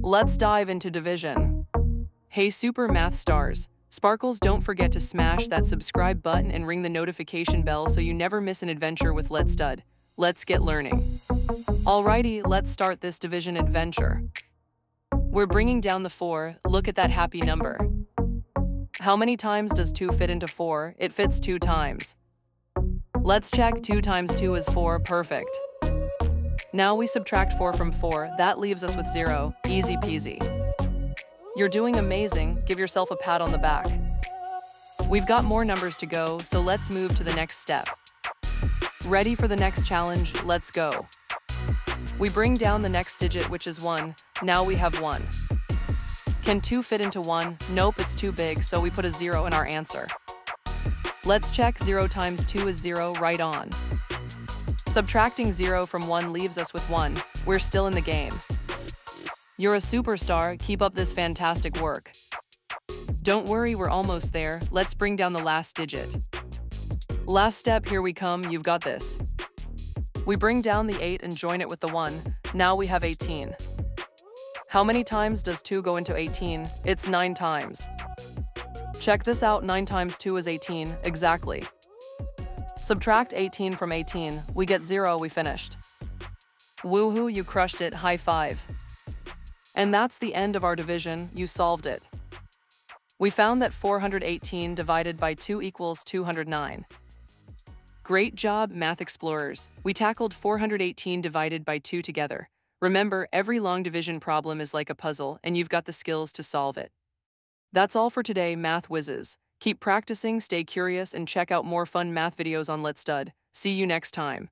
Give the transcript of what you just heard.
Let's dive into division. Hey super math stars. Sparkles, don't forget to smash that subscribe button and ring the notification bell so you never miss an adventure with Let's Stud. Let's get learning. Alrighty, let's start this division adventure. We're bringing down the 4, look at that happy number. How many times does 2 fit into 4? It fits 2 times. Let's check, 2 times 2 is 4, perfect. Now we subtract 4 from 4, that leaves us with 0, easy peasy. You're doing amazing, give yourself a pat on the back. We've got more numbers to go, so let's move to the next step. Ready for the next challenge? Let's go. We bring down the next digit, which is 1, now we have 1. Can 2 fit into 1? Nope, it's too big, so we put a 0 in our answer. Let's check, 0 times 2 is 0, right on. Subtracting 0 from 1 leaves us with 1, we're still in the game. You're a superstar, keep up this fantastic work. Don't worry, we're almost there, let's bring down the last digit. Last step, here we come, you've got this. We bring down the 8 and join it with the 1, now we have 18. How many times does 2 go into 18? It's 9 times. Check this out, 9 times 2 is 18, exactly. Subtract 18 from 18, we get 0, we finished. Woohoo, you crushed it, high five. And that's the end of our division, you solved it. We found that 418 divided by 2 equals 209. Great job, Math Explorers. We tackled 418 divided by 2 together. Remember, every long division problem is like a puzzle, and you've got the skills to solve it. That's all for today, Math Whizzes. Keep practicing, stay curious, and check out more fun math videos on Let's Stud. See you next time.